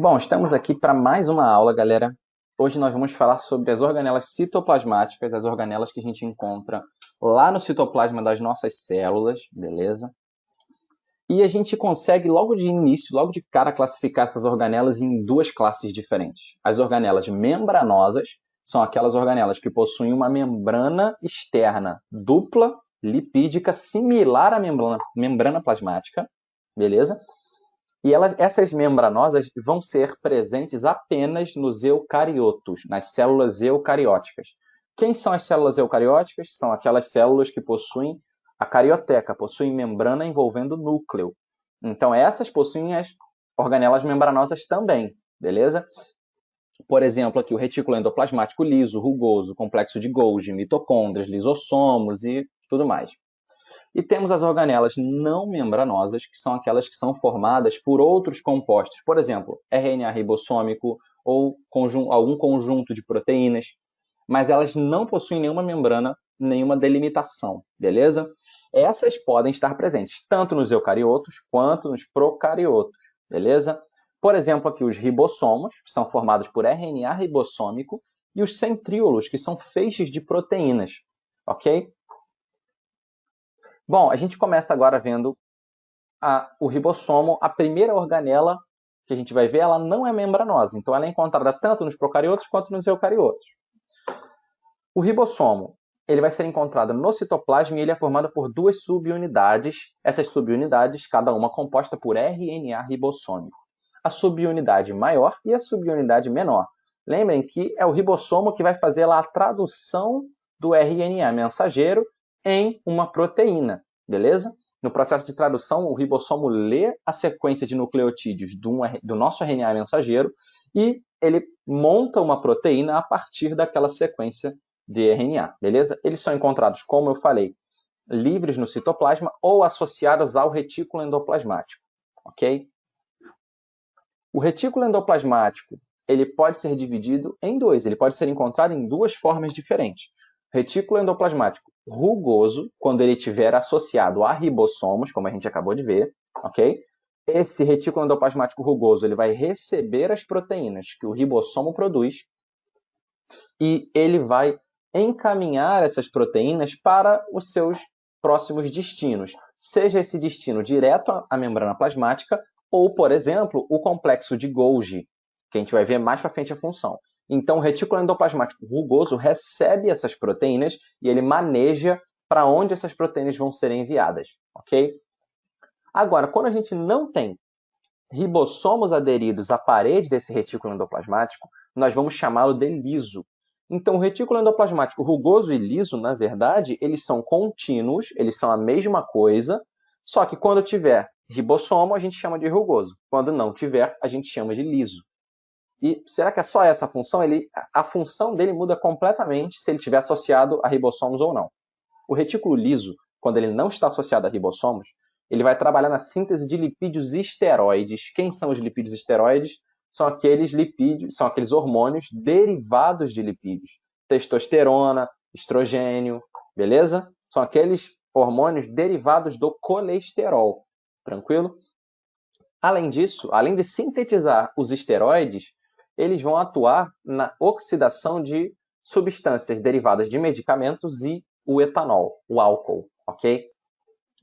Bom, estamos aqui para mais uma aula, galera. Hoje nós vamos falar sobre as organelas citoplasmáticas, as organelas que a gente encontra lá no citoplasma das nossas células, beleza? E a gente consegue logo de início, logo de cara, classificar essas organelas em duas classes diferentes. As organelas membranosas são aquelas organelas que possuem uma membrana externa dupla, lipídica, similar à membrana plasmática, beleza? E essas membranosas vão ser presentes apenas nos eucariotos, nas células eucarióticas. Quem são as células eucarióticas? São aquelas células que possuem a carioteca, possuem membrana envolvendo núcleo. Então, essas possuem as organelas membranosas também, beleza? Por exemplo, aqui o retículo endoplasmático liso, rugoso, complexo de Golgi, mitocôndrias, lisossomos e tudo mais. E temos as organelas não membranosas, que são aquelas que são formadas por outros compostos, por exemplo, RNA ribossômico ou algum conjunto de proteínas, mas elas não possuem nenhuma membrana, nenhuma delimitação, beleza? Essas podem estar presentes tanto nos eucariotos quanto nos procariotos, beleza? Por exemplo, aqui os ribossomos, que são formados por RNA ribossômico, e os centríolos, que são feixes de proteínas, ok? Bom, a gente começa agora vendo o ribossomo. A primeira organela que a gente vai ver, ela não é membranosa, então ela é encontrada tanto nos procariotos quanto nos eucariotos. O ribossomo, ele vai ser encontrado no citoplasma e ele é formado por duas subunidades. Essas subunidades, cada uma composta por RNA ribossômico. A subunidade maior e a subunidade menor. Lembrem que é o ribossomo que vai fazer lá a tradução do RNA mensageiro em uma proteína, beleza? No processo de tradução, o ribossomo lê a sequência de nucleotídeos do nosso RNA mensageiro e ele monta uma proteína a partir daquela sequência de RNA, beleza? Eles são encontrados, como eu falei, livres no citoplasma ou associados ao retículo endoplasmático, ok? O retículo endoplasmático, ele pode ser dividido em dois, ele pode ser encontrado em duas formas diferentes. Retículo endoplasmático rugoso, quando ele estiver associado a ribossomos, como a gente acabou de ver, ok? Esse retículo endoplasmático rugoso, ele vai receber as proteínas que o ribossomo produz e ele vai encaminhar essas proteínas para os seus próximos destinos, seja esse destino direto à membrana plasmática ou, por exemplo, o complexo de Golgi, que a gente vai ver mais para frente a função. Então, o retículo endoplasmático rugoso recebe essas proteínas e ele maneja para onde essas proteínas vão ser enviadas, ok? Agora, quando a gente não tem ribossomos aderidos à parede desse retículo endoplasmático, nós vamos chamá-lo de liso. Então, o retículo endoplasmático rugoso e liso, na verdade, eles são contínuos, eles são a mesma coisa, só que quando tiver ribossomo, a gente chama de rugoso. Quando não tiver, a gente chama de liso. E será que é só essa a função? A função dele muda completamente se ele estiver associado a ribossomos ou não. O retículo liso, quando ele não está associado a ribossomos, ele vai trabalhar na síntese de lipídios esteroides. Quem são os lipídios esteroides? São aqueles lipídios, são aqueles hormônios derivados de lipídios. Testosterona, estrogênio, beleza? São aqueles hormônios derivados do colesterol. Tranquilo? Além disso, além de sintetizar os esteroides, eles vão atuar na oxidação de substâncias derivadas de medicamentos e o etanol, o álcool, ok?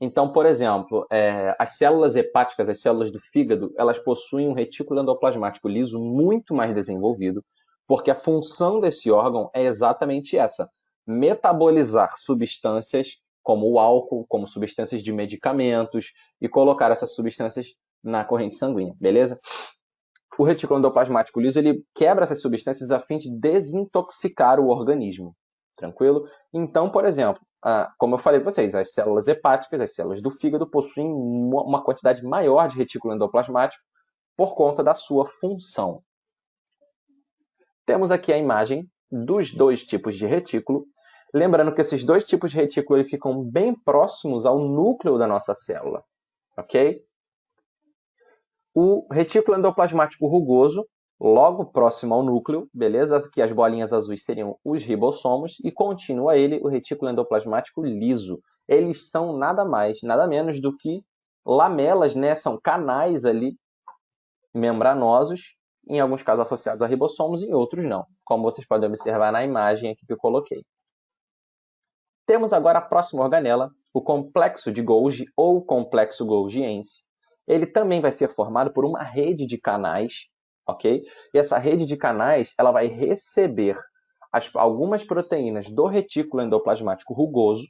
Então, por exemplo, as células hepáticas, as células do fígado, elas possuem um retículo endoplasmático liso muito mais desenvolvido, porque a função desse órgão é exatamente essa: metabolizar substâncias como o álcool, como substâncias de medicamentos, e colocar essas substâncias na corrente sanguínea, beleza? O retículo endoplasmático liso, ele quebra essas substâncias a fim de desintoxicar o organismo, tranquilo? Então, por exemplo, como eu falei para vocês, as células hepáticas, as células do fígado, possuem uma quantidade maior de retículo endoplasmático por conta da sua função. Temos aqui a imagem dos dois tipos de retículo. Lembrando que esses dois tipos de retículo eles ficam bem próximos ao núcleo da nossa célula, ok? O retículo endoplasmático rugoso, logo próximo ao núcleo, beleza? Aqui as bolinhas azuis seriam os ribossomos e contínuo a ele o retículo endoplasmático liso. Eles são nada mais, nada menos do que lamelas, né? São canais ali membranosos em alguns casos associados a ribossomos, em outros não, como vocês podem observar na imagem aqui que eu coloquei. Temos agora a próxima organela, o complexo de Golgi ou complexo golgiense. Ele também vai ser formado por uma rede de canais, ok? E essa rede de canais ela vai receber algumas proteínas do retículo endoplasmático rugoso,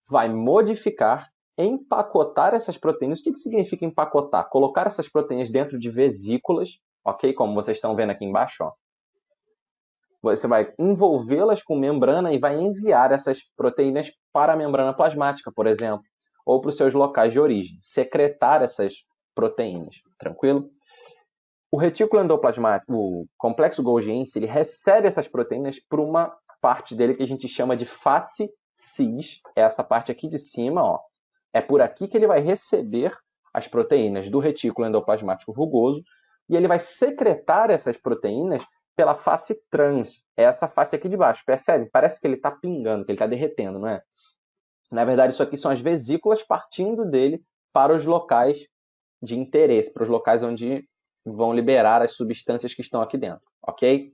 vai modificar, empacotar essas proteínas. O que significa empacotar? Colocar essas proteínas dentro de vesículas, ok? Como vocês estão vendo aqui embaixo, ó. Você vai envolvê-las com membrana e vai enviar essas proteínas para a membrana plasmática, por exemplo, ou para os seus locais de origem, secretar essas proteínas, tranquilo? O retículo endoplasmático, o complexo golgiense, ele recebe essas proteínas por uma parte dele que a gente chama de face cis, essa parte aqui de cima, ó. É por aqui que ele vai receber as proteínas do retículo endoplasmático rugoso e ele vai secretar essas proteínas pela face trans, essa face aqui de baixo. Percebe? Parece que ele está pingando, que ele está derretendo, não é? Na verdade, isso aqui são as vesículas partindo dele para os locais de interesse, para os locais onde vão liberar as substâncias que estão aqui dentro, ok?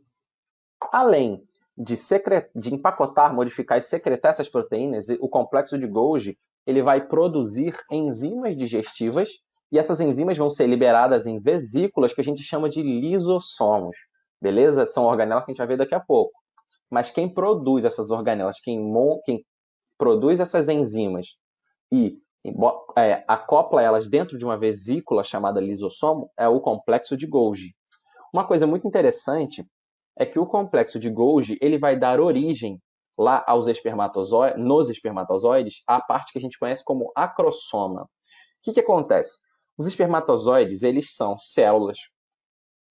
Além de empacotar, modificar e secretar essas proteínas, o complexo de Golgi ele vai produzir enzimas digestivas e essas enzimas vão ser liberadas em vesículas que a gente chama de lisossomos, beleza? São organelas que a gente vai ver daqui a pouco. Mas quem produz essas organelas, quem produz essas enzimas e acopla elas dentro de uma vesícula chamada lisossomo é o complexo de Golgi. Uma coisa muito interessante é que o complexo de Golgi ele vai dar origem lá aos espermatozoides, nos espermatozoides, à parte que a gente conhece como acrossoma. O que acontece? Os espermatozoides eles são células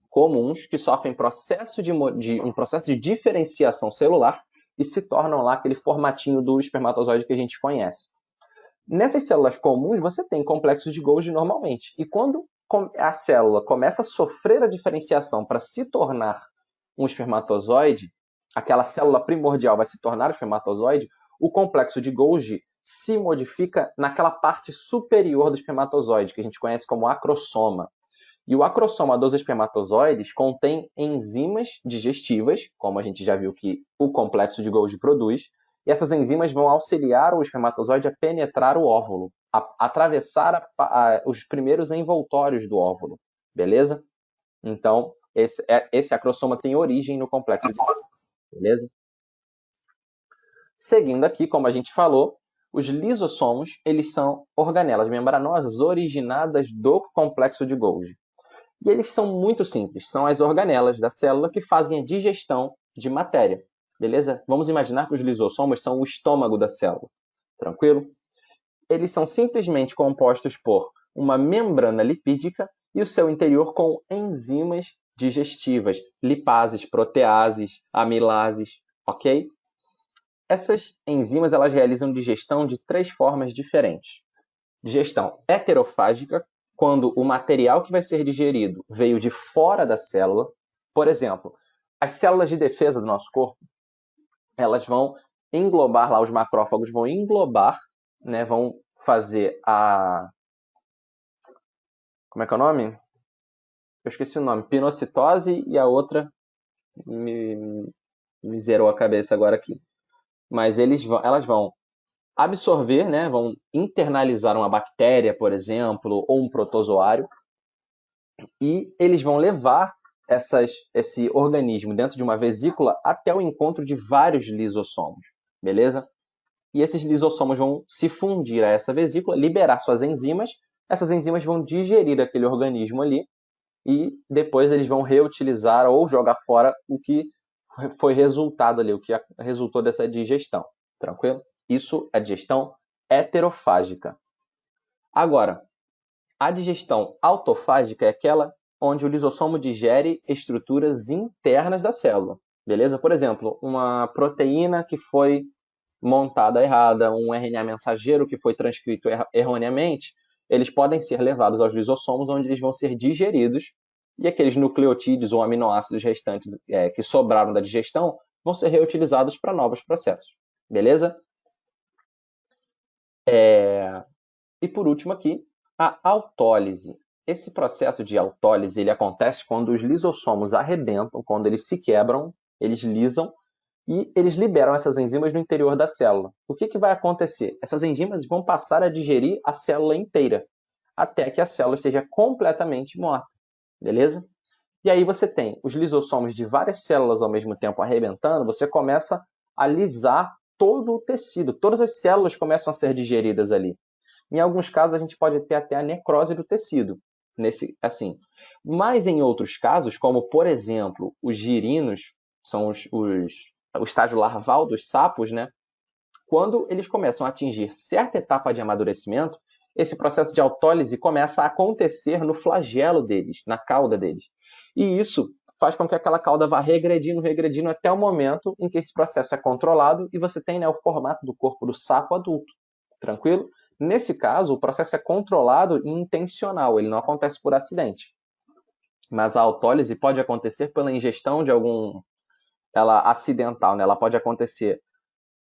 comuns que sofrem um processo de diferenciação celular e se tornam lá aquele formatinho do espermatozoide que a gente conhece. Nessas células comuns, você tem complexos de Golgi normalmente. E quando a célula começa a sofrer a diferenciação para se tornar um espermatozoide, aquela célula primordial vai se tornar um espermatozoide, o complexo de Golgi se modifica naquela parte superior do espermatozoide, que a gente conhece como acrossoma. E o acrossoma dos espermatozoides contém enzimas digestivas, como a gente já viu que o complexo de Golgi produz, e essas enzimas vão auxiliar o espermatozoide a penetrar o óvulo, a atravessar os primeiros envoltórios do óvulo, beleza? Então, esse acrossoma tem origem no complexo de Golgi, beleza? Seguindo aqui, como a gente falou, os lisossomos, eles são organelas membranosas originadas do complexo de Golgi. E eles são muito simples, são as organelas da célula que fazem a digestão de matéria, beleza? Vamos imaginar que os lisossomos são o estômago da célula, tranquilo? Eles são simplesmente compostos por uma membrana lipídica e o seu interior com enzimas digestivas, lipases, proteases, amilases, ok? Essas enzimas elas realizam digestão de 3 formas diferentes. Digestão heterofágica, quando o material que vai ser digerido veio de fora da célula. Por exemplo, as células de defesa do nosso corpo, elas vão englobar lá, os macrófagos vão englobar, né, vão fazer a... Como é que é o nome? Eu esqueci o nome. Pinocitose e a outra me zerou a cabeça agora aqui. Mas elas vão absorver, né, vão internalizar uma bactéria, por exemplo, ou um protozoário, e eles vão levar esse organismo dentro de uma vesícula até o encontro de vários lisossomos, beleza? E esses lisossomos vão se fundir a essa vesícula, liberar suas enzimas, essas enzimas vão digerir aquele organismo ali, e depois eles vão reutilizar ou jogar fora o que foi resultado ali, o que resultou dessa digestão, tranquilo? Isso é digestão heterofágica. Agora, a digestão autofágica é aquela onde o lisossomo digere estruturas internas da célula, beleza? Por exemplo, uma proteína que foi montada errada, um RNA mensageiro que foi transcrito erroneamente, eles podem ser levados aos lisossomos, onde eles vão ser digeridos, e aqueles nucleotídeos ou aminoácidos restantes que sobraram da digestão vão ser reutilizados para novos processos, beleza? E por último aqui, a autólise. esse processo de autólise ele acontece quando os lisossomos arrebentam, quando eles se quebram, eles lisam, e eles liberam essas enzimas no interior da célula. O que vai acontecer? Essas enzimas vão passar a digerir a célula inteira, até que a célula esteja completamente morta, beleza? E aí você tem os lisossomos de várias células ao mesmo tempo arrebentando, você começa a lisar todo o tecido, todas as células começam a ser digeridas ali. Em alguns casos, a gente pode ter até a necrose do tecido, assim. Mas em outros casos, como por exemplo, os girinos, são o estágio larval dos sapos, né? Quando eles começam a atingir certa etapa de amadurecimento, esse processo de autólise começa a acontecer no flagelo deles, na cauda deles. E isso faz com que aquela cauda vá regredindo até o momento em que esse processo é controlado e você tem, né, o formato do corpo do sapo adulto. Tranquilo? Nesse caso, o processo é controlado e intencional, ele não acontece por acidente. Mas a autólise pode acontecer pela ingestão de ela acidental, né? Ela pode acontecer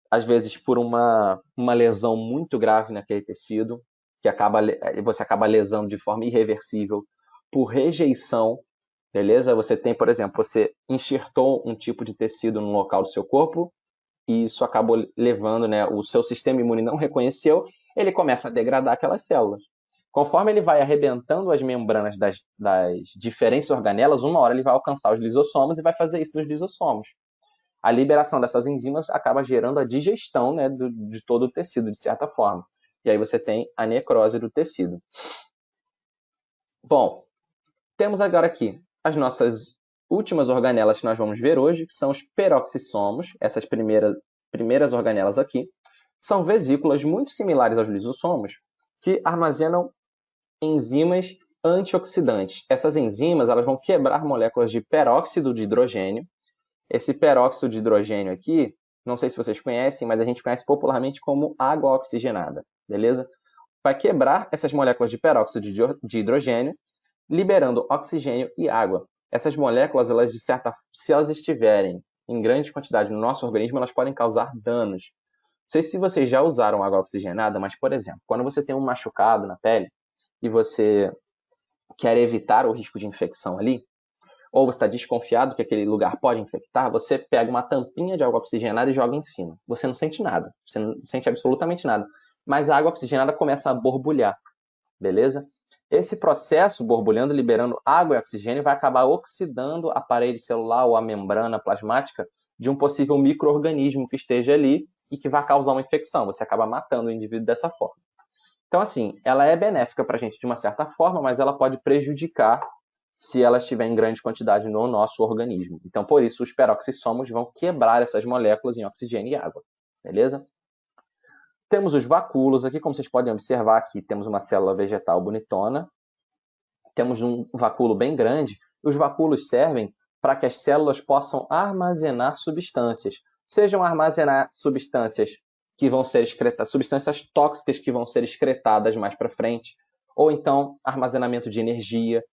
às vezes por uma lesão muito grave naquele tecido, que você acaba lesando de forma irreversível, por rejeição, beleza? Você tem, por exemplo, você enxertou um tipo de tecido no local do seu corpo, e isso acabou levando, né, o seu sistema imune não reconheceu, ele começa a degradar aquelas células. Conforme ele vai arrebentando as membranas das diferentes organelas, uma hora ele vai alcançar os lisossomos e vai fazer isso nos lisossomos. A liberação dessas enzimas acaba gerando a digestão, né, de todo o tecido, de certa forma. E aí você tem a necrose do tecido. Bom, temos agora aqui as nossas últimas organelas que nós vamos ver hoje, que são os peroxissomos, essas primeiras organelas aqui, são vesículas muito similares aos lisossomos, que armazenam enzimas antioxidantes. Essas enzimas elas vão quebrar moléculas de peróxido de hidrogênio. Esse peróxido de hidrogênio aqui, não sei se vocês conhecem, mas a gente conhece popularmente como água oxigenada, beleza? Vai quebrar essas moléculas de peróxido de hidrogênio, liberando oxigênio e água. Essas moléculas, se elas estiverem em grande quantidade no nosso organismo, elas podem causar danos. Não sei se vocês já usaram água oxigenada, mas, por exemplo, quando você tem um machucado na pele e você quer evitar o risco de infecção ali, ou você está desconfiado que aquele lugar pode infectar, você pega uma tampinha de água oxigenada e joga em cima. Você não sente nada, você não sente absolutamente nada. Mas a água oxigenada começa a borbulhar, beleza? Esse processo, borbulhando, liberando água e oxigênio, vai acabar oxidando a parede celular ou a membrana plasmática de um possível micro-organismo que esteja ali e que vai causar uma infecção. Você acaba matando o indivíduo dessa forma. Então, assim, ela é benéfica para a gente de uma certa forma, mas ela pode prejudicar se ela estiver em grande quantidade no nosso organismo. Então, por isso, os peroxissomos vão quebrar essas moléculas em oxigênio e água. Beleza? Temos os vacúolos aqui, como vocês podem observar aqui, temos uma célula vegetal bonitona, temos um vacúolo bem grande. Os vacúolos servem para que as células possam armazenar substâncias, sejam armazenar substâncias que vão ser excretadas, substâncias tóxicas que vão ser excretadas mais para frente, ou então armazenamento de energia.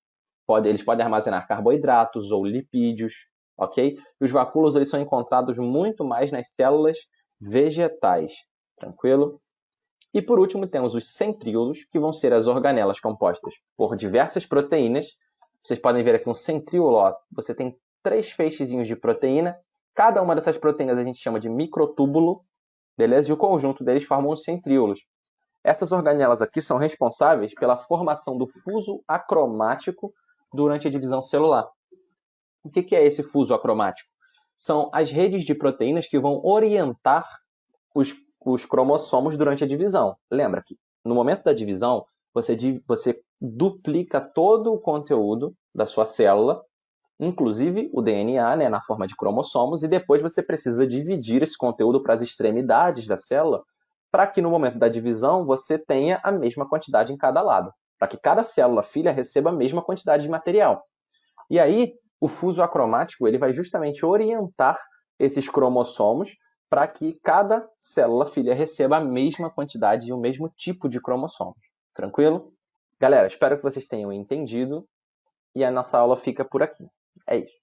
Eles podem armazenar carboidratos ou lipídios, ok? E os vacúolos eles são encontrados muito mais nas células vegetais, tranquilo? E por último temos os centríolos, que vão ser as organelas compostas por diversas proteínas. Vocês podem ver aqui um centríolo, ó, você tem 3 feixezinhos de proteína. Cada uma dessas proteínas a gente chama de microtúbulo, beleza? E o conjunto deles formam os centríolos. Essas organelas aqui são responsáveis pela formação do fuso acromático durante a divisão celular. O que é esse fuso acromático? São as redes de proteínas que vão orientar os cromossomos durante a divisão. Lembra que no momento da divisão, você duplica todo o conteúdo da sua célula, inclusive o DNA, né, na forma de cromossomos, e depois você precisa dividir esse conteúdo para as extremidades da célula, para que no momento da divisão você tenha a mesma quantidade em cada lado, para que cada célula filha receba a mesma quantidade de material. E aí, o fuso acromático ele vai justamente orientar esses cromossomos para que cada célula filha receba a mesma quantidade e o mesmo tipo de cromossomos. Tranquilo? Galera, espero que vocês tenham entendido e a nossa aula fica por aqui. É isso.